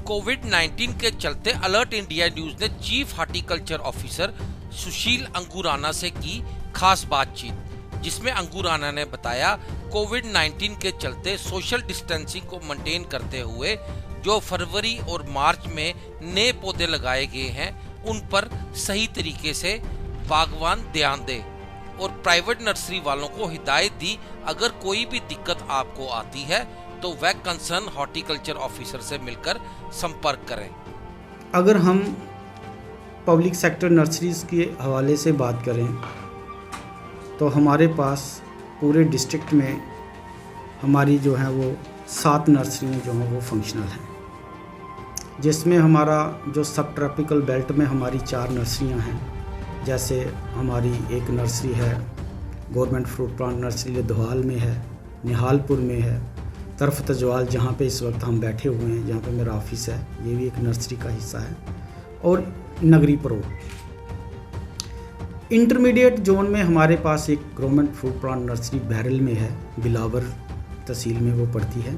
कोविड-19 के चलते alert India news ने चीफ हार्टिकल्चर ऑफिसर सुशील अंगुराना से की खास बातचीत, जिसमें अंगुराना ने बताया कोविड-19 के चलते सोशल डिस्टेंसिंग को मेंटेन करते हुए जो फरवरी और मार्च में नए पौधे लगाए गए हैं उन पर सही तरीके से बागवान ध्यान दे और प्राइवेट नर्सरी वालों को हिदायत दी, अगर कोई भी दिक्कत आपको आती है तो वह कंसर्न हॉर्टिकल्चर ऑफिसर से मिलकर संपर्क करें। अगर हम पब्लिक सेक्टर नर्सरीज़ के हवाले से बात करें तो हमारे पास पूरे डिस्ट्रिक्ट में हमारी जो है वो 7 नर्सरियाँ जो हैं वो फंक्शनल हैं, जिसमें हमारा जो सब ट्रॉपिकल बेल्ट में हमारी 4 नर्सरियाँ हैं। जैसे हमारी एक नर्सरी है गवर्नमेंट फ्रूट प्लांट नर्सरी लधवाल में है, निहालपुर में है, तरफ तजवाल जहाँ पे इस वक्त हम बैठे हुए हैं, जहाँ पे मेरा ऑफिस है, ये भी एक नर्सरी का हिस्सा है, और नगरी परोल। इंटरमीडिएट जोन में हमारे पास एक government fruit plant nursery barrel में है, बिलावर तहसील में वो पड़ती है,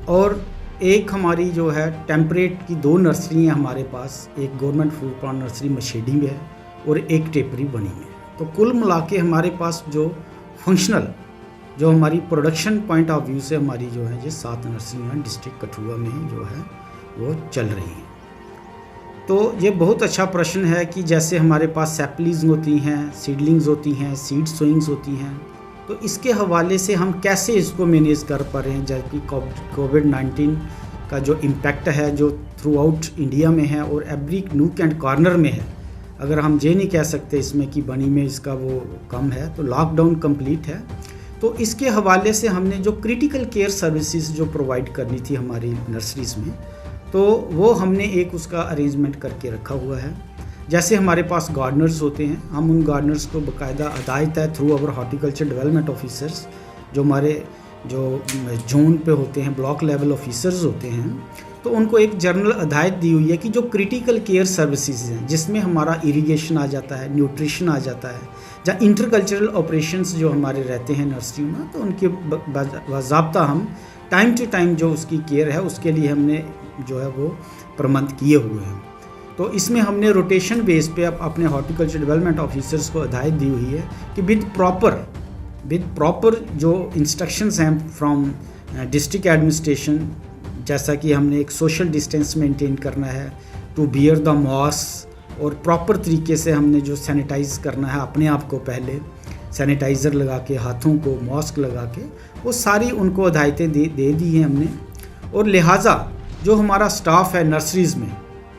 और एक हमारी जो है टेम्परेट की 2 नर्सरियाँ हमारे पास, एक गवर्नमेंट फ्रूट प्लांट नर्सरी मशेडी में है और एक टेपरी बनी में है। तो कुल मिला के हमारे पास जो फंक्शनल जो हमारी प्रोडक्शन पॉइंट ऑफ व्यू से हमारी जो है ये 7 नर्सरियाँ डिस्ट्रिक्ट कठुआ में जो है वो चल रही हैं। तो ये बहुत अच्छा प्रश्न है कि जैसे हमारे पास सैपलिंग्स होती हैं, सीडलिंग्स होती हैं, सीड सोइंग्स होती हैं, तो इसके हवाले से हम कैसे इसको मैनेज कर पा रहे हैं, जबकि कोविड-19 का जो इम्पैक्ट है जो थ्रू आउट इंडिया में है और एवरी नूक एंड कॉर्नर में है। अगर हम ये नहीं कह सकते इसमें कि बनी में इसका वो कम है, तो लॉकडाउन कंप्लीट है। तो इसके हवाले से हमने जो क्रिटिकल केयर सर्विसेज जो प्रोवाइड करनी थी हमारी नर्सरीज़ में, तो वो हमने एक उसका अरेंजमेंट करके रखा हुआ है। जैसे हमारे पास गार्डनर्स होते हैं, हम उन गार्डनर्स को बाकायदा हिदायत है through our horticulture development officers, जो हमारे जो जोन पे होते हैं, ब्लॉक लेवल ऑफिसर्स होते हैं, तो उनको एक जनरल हिदायत दी हुई है कि जो क्रिटिकल केयर सर्विसेज हैं, जिसमें हमारा इरिगेशन आ जाता है, न्यूट्रिशन आ जाता है, जहाँ इंटरकल्चरल ऑपरेशंस जो हमारे रहते हैं नर्सरियों में, तो उनके बाज़ाब्ता हम टाइम टू टाइम जो उसकी केयर है उसके लिए हमने जो है वो प्रबंध किए हुए हैं। तो इसमें हमने रोटेशन बेस पे अब अपने हॉर्टिकल्चर डेवलपमेंट ऑफिसर्स को हिदायत दी हुई है कि विद प्रॉपर जो इंस्ट्रक्शंस हैं फ्रॉम डिस्ट्रिक्ट एडमिनिस्ट्रेशन, जैसा कि हमने एक सोशल डिस्टेंस मेंटेन करना है, टू बियर द मास्क, और प्रॉपर तरीके से हमने जो सैनिटाइज़ करना है अपने आप को, पहले सैनिटाइज़र लगा के, हाथों को मास्क लगा के, वो सारी उनको हिदायतें दे दी हैं हमने। और लिहाजा जो हमारा स्टाफ है नर्सरीज़ में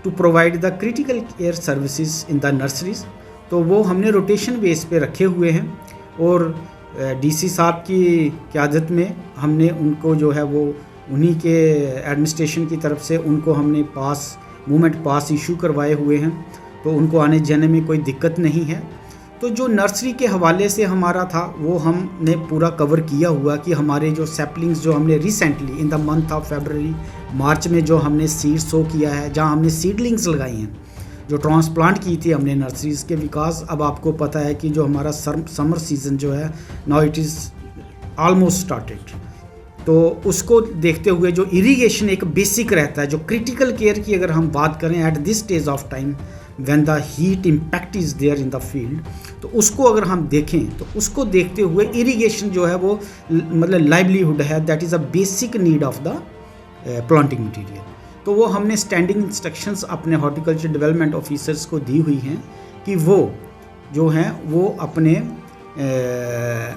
to provide the critical care services in the nurseries, तो वो हमने रोटेशन बेस पे रखे हुए हैं। और डीसी साहब की क़यादत में हमने उनको जो है वो उन्हीं के एडमिनिस्ट्रेशन की तरफ से उनको हमने मूवमेंट पास इशू करवाए हुए हैं, तो उनको आने जाने में कोई दिक्कत नहीं है। तो जो नर्सरी के हवाले से हमारा था वो हमने पूरा कवर किया हुआ कि हमारे जो सैपलिंग्स जो हमने recently in the month of February March में जो हमने सीड सो किया है, जहां हमने सीडलिंग्स लगाई हैं, जो ट्रांसप्लांट की थी हमने नर्सरीज़ के विकास। अब आपको पता है कि जो हमारा समर सीज़न जो है now it is almost started, तो उसको देखते हुए जो इरिगेशन एक बेसिक रहता है, जो क्रिटिकल केयर की अगर हम बात करें at this stage of time when the heat impact is there in the field, तो उसको अगर हम देखें तो उसको देखते हुए इरिगेशन जो है वो मतलब लाइवलीहुड है, that is a basic need of the planting material. तो वो हमने स्टैंडिंग इंस्ट्रक्शंस अपने हॉर्टिकल्चर डेवलपमेंट ऑफिसर्स को दी हुई हैं कि वो जो हैं वो अपने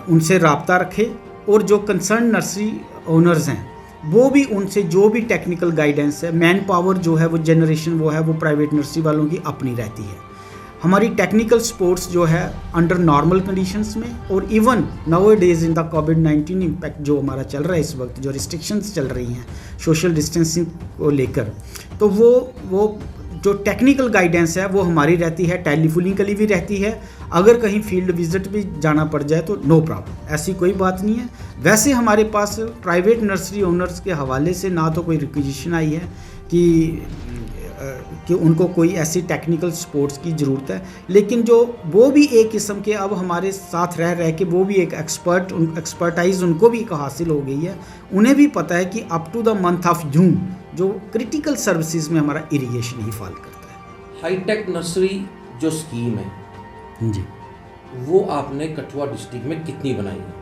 उनसे रब्ता रखें, और जो कंसर्न नर्सरी ओनर्स हैं वो भी उनसे जो भी टेक्निकल गाइडेंस है, मैन पावर जो है वो जनरेशन वो है वो प्राइवेट नर्सरी वालों की अपनी रहती है। हमारी टेक्निकल सपोर्ट्स जो है अंडर नॉर्मल कंडीशंस में, और even now days in the covid impact जो हमारा चल रहा है इस वक्त, जो रिस्ट्रिक्शंस चल रही हैं सोशल डिस्टेंसिंग को लेकर, तो वो जो टेक्निकल गाइडेंस है वो हमारी रहती है, टेलीफोनिकली भी रहती है। अगर कहीं फील्ड विजिट भी जाना पड़ जाए तो नो प्रॉब्लम, ऐसी कोई बात नहीं है। वैसे हमारे पास प्राइवेट नर्सरी ओनर्स के हवाले से ना तो कोई रिक्वेजिशन आई है कि उनको कोई ऐसी टेक्निकल सपोर्ट्स की ज़रूरत है, लेकिन जो वो भी एक किस्म के अब हमारे साथ रह के वो भी एक एक्सपर्टाइज उनको भी हासिल हो गई है। उन्हें भी पता है कि up to the month of June जो क्रिटिकल सर्विसेज में हमारा इरिगेशन ही फॉल करता है। हाईटेक नर्सरी जो स्कीम है जी, वो आपने कठुआ डिस्ट्रिक्ट में कितनी बनाई है?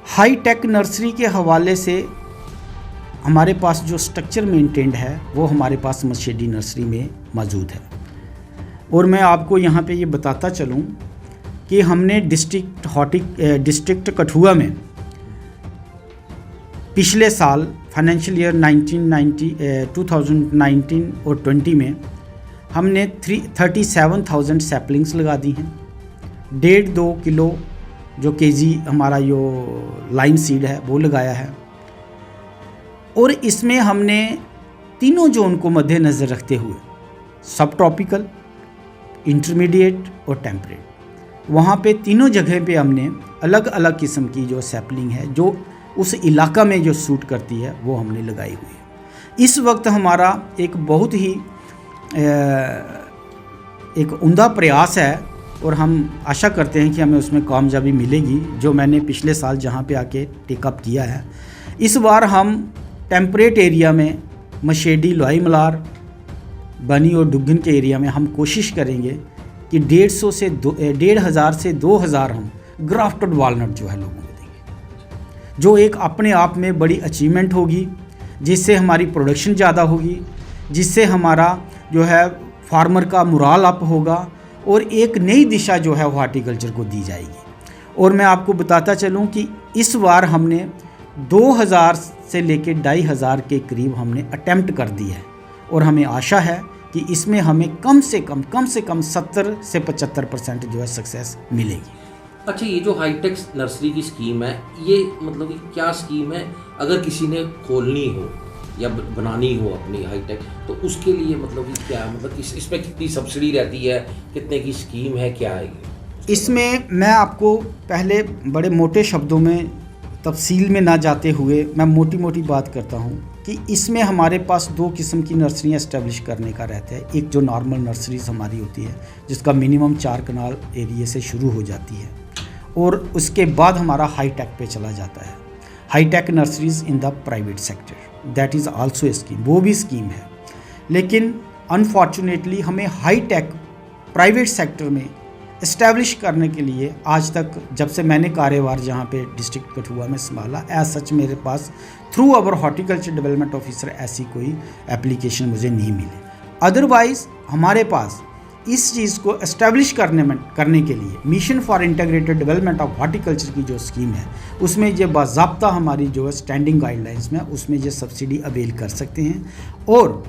हाई टेक नर्सरी के हवाले से हमारे पास जो स्ट्रक्चर मेंटेन्ड है वो हमारे पास मशेडी नर्सरी में मौजूद है। और मैं आपको यहाँ पे ये बताता चलूँ कि हमने डिस्ट्रिक्ट कठुआ में पिछले साल फाइनेंशियल ईयर 2019 और 20 में हमने 37,000 सैपलिंग्स लगा दी हैं। 1.5-2 किलो जो केजी हमारा जो लाइम सीड है वो लगाया है। और इसमें हमने तीनों जोन को मद्देनज़र रखते हुए सब ट्रॉपिकल, इंटरमीडिएट और टेम्परेट, वहाँ पे तीनों जगह पे हमने अलग अलग किस्म की जो सैपलिंग है जो उस इलाका में जो सूट करती है वो हमने लगाई हुई है। इस वक्त हमारा एक बहुत ही एक उम्दा प्रयास है और हम आशा करते हैं कि हमें उसमें कामयाबी मिलेगी, जो मैंने पिछले साल जहाँ पे आके टेकअप किया है। इस बार हम टेम्परेट एरिया में मशेडी, लोहाई मलार, बनी और डुगन के एरिया में हम कोशिश करेंगे कि 1,500 से 2,000 हम ग्राफ्टेड वालनट जो है लोगों को देंगे, जो एक अपने आप में बड़ी अचीवमेंट होगी, जिससे हमारी प्रोडक्शन ज़्यादा होगी, जिससे हमारा जो है फार्मर का मोराल अप होगा और एक नई दिशा जो है हॉर्टिकल्चर को दी जाएगी। और मैं आपको बताता चलूँ कि इस बार हमने 2,000 से लेकर 2,500 के करीब हमने अटेम्प्ट कर दी है और हमें आशा है कि इसमें हमें कम से कम 70 से 75% जो है सक्सेस मिलेगी। अच्छा, ये जो हाईटेक नर्सरी की स्कीम है, ये मतलब कि क्या स्कीम है? अगर किसी ने खोलनी हो या बनानी हो अपनी हाईटेक, तो उसके लिए मतलब कि क्या, मतलब इसमें कितनी सब्सिडी रहती है, कितने की स्कीम है, क्या है? इसमें मैं आपको पहले बड़े मोटे शब्दों में तफसील में ना जाते हुए मैं मोटी बात करता हूँ कि इसमें हमारे पास 2 किस्म की नर्सरियाँ इस्टेब्लिश करने का रहता है। एक जो नॉर्मल नर्सरीज हमारी होती है जिसका मिनिमम 4 कनाल एरिया से शुरू हो जाती है, और उसके बाद हमारा हाईटेक पे चला जाता है। Hi tech nurseries in the private sector, that is also a scheme, वो भी स्कीम है। लेकिन अनफॉर्चुनेटली हमें हाईटेक प्राइवेट सेक्टर में इस्टेब्लिश करने के लिए आज तक, जब से मैंने कार्यभार जहाँ पे डिस्ट्रिक्ट कठुआ में संभाला, एज सच मेरे pass through our horticulture development officer ऐसी कोई एप्लीकेशन मुझे नहीं मिली। अदरवाइज़ हमारे पास इस चीज़ को इस्टेब्लिश करने के लिए mission for integrated development of horticulture की जो स्कीम है, उसमें ये बाज़ाब्ता हमारी जो है स्टैंडिंग गाइडलाइंस में उसमें ये सब्सिडी अवेल कर सकते हैं। और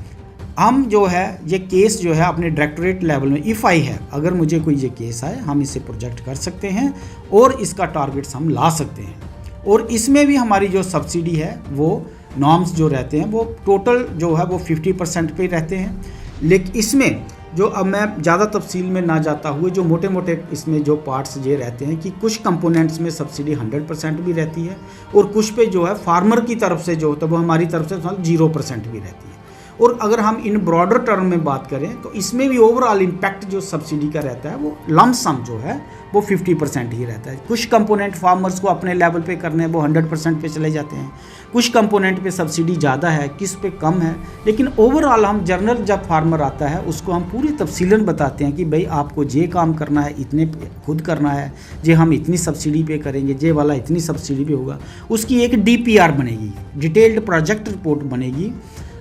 हम जो है ये केस जो है अपने डायरेक्टोरेट लेवल में इफ़ आई है, अगर मुझे कोई ये केस आए हम इसे प्रोजेक्ट कर सकते हैं और इसका टारगेट्स हम ला सकते हैं। और इसमें भी हमारी जो सब्सिडी है वो नॉर्म्स जो रहते हैं वो टोटल जो है वो 50% पे रहते हैं। लेकिन इसमें जो, अब मैं ज़्यादा तफसील में ना जाता हुए, जो मोटे मोटे इसमें जो पार्ट्स ये रहते हैं कि कुछ कंपोनेंट्स में सब्सिडी 100% भी रहती है और कुछ पे जो है फार्मर की तरफ से जो होता है वो हमारी तरफ से 0% भी रहती है। और अगर हम इन ब्रॉडर टर्म में बात करें तो इसमें भी ओवरऑल इम्पैक्ट जो सब्सिडी का रहता है वो लम सम जो है वो 50% ही रहता है। कुछ कंपोनेंट फार्मर्स को अपने लेवल पे करने हैं वो 100% पे चले जाते हैं, कुछ कंपोनेंट पे सब्सिडी ज़्यादा है, किस पे कम है। लेकिन ओवरऑल हम जनरल जब फार्मर आता है उसको हम पूरी तफसीलन बताते हैं कि भाई आपको ये काम करना है, इतने खुद करना है, जे हम इतनी सब्सिडी पे करेंगे, जे वाला इतनी सब्सिडी पे होगा। उसकी एक DPR बनेगी, डिटेल्ड प्रोजेक्ट रिपोर्ट बनेगी।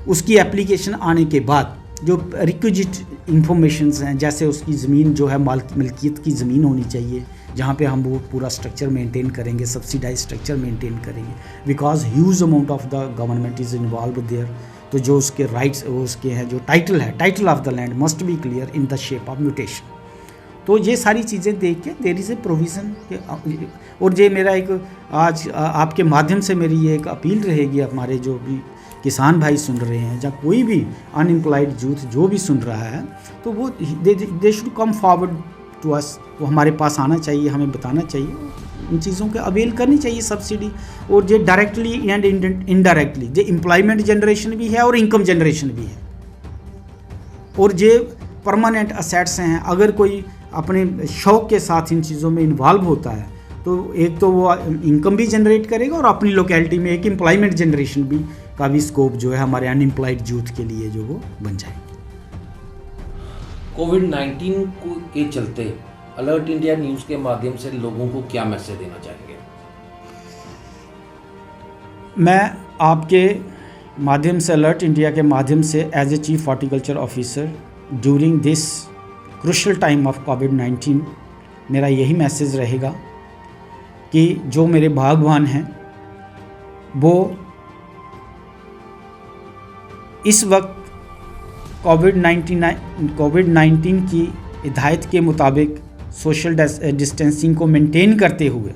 उसकी एप्लीकेशन आने के बाद जो रिक्विजिट इंफॉर्मेशंस हैं, जैसे उसकी ज़मीन जो है मिल्कियत की ज़मीन होनी चाहिए जहाँ पे हम वो पूरा स्ट्रक्चर मेंटेन करेंगे, सब्सिडाइज स्ट्रक्चर मेंटेन करेंगे, because huge amount of the government is involve there. तो जो उसके राइट्स वो उसके हैं, जो टाइटल है, title of the land must be clear in the shape of mutation. तो ये सारी चीज़ें देख के देयर इज़ ए प्रोविज़न। और ये मेरा एक आज आपके माध्यम से मेरी ये एक अपील रहेगी, हमारे जो भी किसान भाई सुन रहे हैं या कोई भी अनएम्प्लॉयड यूथ जो भी सुन रहा है, तो वो they should come forward to us, वो हमारे पास आना चाहिए, हमें बताना चाहिए, इन चीज़ों के अवेल करनी चाहिए सब्सिडी। और ये डायरेक्टली एंड इनडायरेक्टली ये एम्प्लॉयमेंट जनरेशन भी है और इनकम जनरेशन भी है, और ये परमानेंट असेट्स हैं। अगर कोई अपने शौक़ के साथ इन चीज़ों में इन्वॉल्व होता है तो एक तो वो इनकम भी जनरेट करेगा और अपनी लोकेलिटी में एक एम्प्लॉयमेंट जनरेशन भी का भी स्कोप जो है हमारे अनएम्प्लॉयड यूथ के लिए जो वो बन जाए। कोविड-19 के चलते अलर्ट इंडिया न्यूज़ के माध्यम से लोगों को क्या मैसेज देना चाहेंगे? मैं आपके माध्यम से, अलर्ट इंडिया के माध्यम से, as a chief horticulture officer during this crucial time of कोविड-19 मेरा यही मैसेज रहेगा कि जो मेरे बागवान हैं वो इस वक्त कोविड-19 की हिदायत के मुताबिक सोशल डिस्टेंसिंग को मेंटेन करते हुए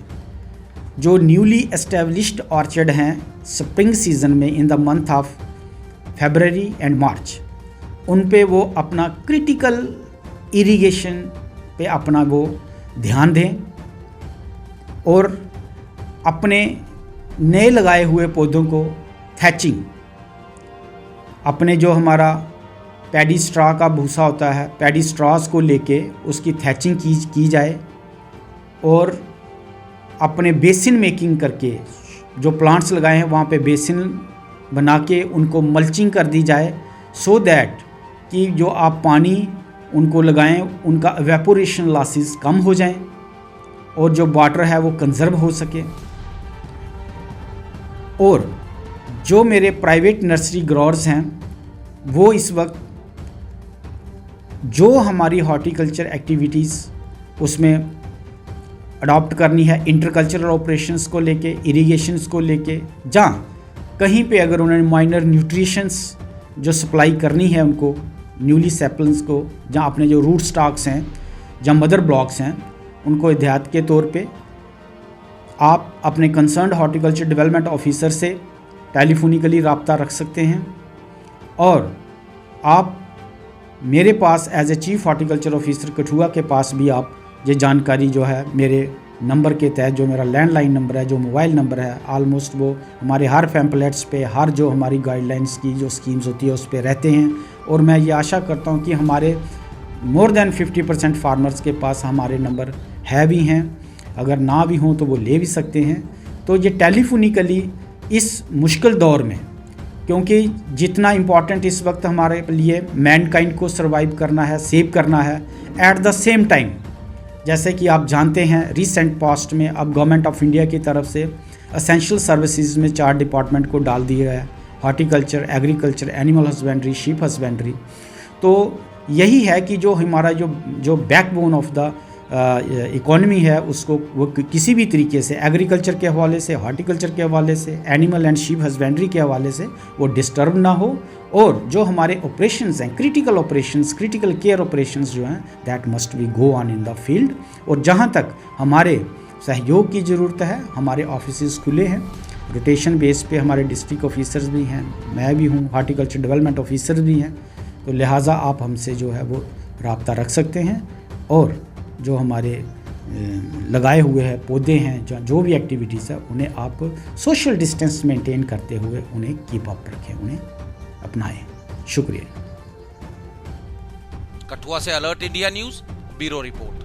जो न्यूली एस्टेब्लिश्ड ऑर्चर्ड हैं स्प्रिंग सीज़न में in the month of February and March, उन पे वो अपना क्रिटिकल इरिगेशन पे अपना वो ध्यान दें और अपने नए लगाए हुए पौधों को थैचिंग, अपने जो हमारा पैडी स्ट्रा का भूसा होता है, पैडी स्ट्रास को लेके उसकी थैचिंग की जाए और अपने बेसिन मेकिंग करके जो प्लांट्स लगाए हैं वहाँ पे बेसिन बना के उनको मल्चिंग कर दी जाए, सो दैट कि जो आप पानी उनको लगाएं उनका एवेपोरेशन लॉसेस कम हो जाएं और जो वाटर है वो कंजर्व हो सके। और जो मेरे प्राइवेट नर्सरी ग्रोअर्स हैं वो इस वक्त जो हमारी हॉर्टिकल्चर एक्टिविटीज़ उसमें अडॉप्ट करनी है, इंटरकल्चरल ऑपरेशंस को लेके, इरिगेशंस को लेके, जहाँ कहीं पे अगर उन्होंने माइनर न्यूट्रिशंस जो सप्लाई करनी है उनको न्यूली सैपलिंग्स को, जहाँ अपने जो रूट स्टॉक्स हैं, जहाँ मदर ब्लॉक्स हैं, उनको हिदायत के तौर पे आप अपने कंसर्न्ड हॉर्टिकल्चर डेवलपमेंट ऑफिसर से टेलीफोनिकली रब्ता रख सकते हैं और आप मेरे पास as a chief horticulture officer Kathua के पास भी आप ये जानकारी जो है मेरे नंबर के तहत, जो मेरा लैंडलाइन नंबर है, जो मोबाइल नंबर है, आलमोस्ट वो हमारे हर पैम्पलेट्स पे, हर जो हमारी गाइडलाइंस की जो स्कीम्स होती है उस पे रहते हैं। और मैं ये आशा करता हूँ कि हमारे मोर देन 50% फार्मर्स के पास हमारे नंबर है भी हैं, अगर ना भी हों तो वो ले भी सकते हैं। तो ये टेलीफोनिकली इस मुश्किल दौर में, क्योंकि जितना इम्पॉर्टेंट इस वक्त हमारे लिए मैनकाइंड को सर्वाइव करना है, सेव करना है, एट द सेम टाइम जैसे कि आप जानते हैं रिसेंट पास्ट में अब गवर्नमेंट ऑफ इंडिया की तरफ से एसेंशियल सर्विसेज में 4 डिपार्टमेंट को डाल दिया गया है, horticulture, agriculture, animal husbandry, sheep husbandry. तो यही है कि जो हमारा जो बैकबोन ऑफ द इकोनॉमी है उसको वो किसी भी तरीके से एग्रीकल्चर के हवाले से, हॉर्टिकल्चर के हवाले से, एनिमल एंड शीप हस्बेंड्री के हवाले से वो डिस्टर्ब ना हो। और जो हमारे ऑपरेशंस हैं, critical operations, critical care operations जो हैं, that must be go on in the field. और जहाँ तक हमारे सहयोग की ज़रूरत है, हमारे ऑफिस खुले हैं, रोटेशन बेस पे हमारे डिस्ट्रिक्ट ऑफिसर्स भी हैं, मैं भी हूँ, हॉर्टिकल्चर डेवलपमेंट ऑफिसर भी हैं, तो लिहाजा आप हमसे जो है वो रब्ता रख सकते हैं। और जो हमारे लगाए हुए हैं पौधे हैं, जो भी एक्टिविटीज़ है, उन्हें आप सोशल डिस्टेंस मेंटेन करते हुए उन्हें कीप अप रखें, उन्हें अपनाएं। शुक्रिया। कठुआ से alert India news bureau report.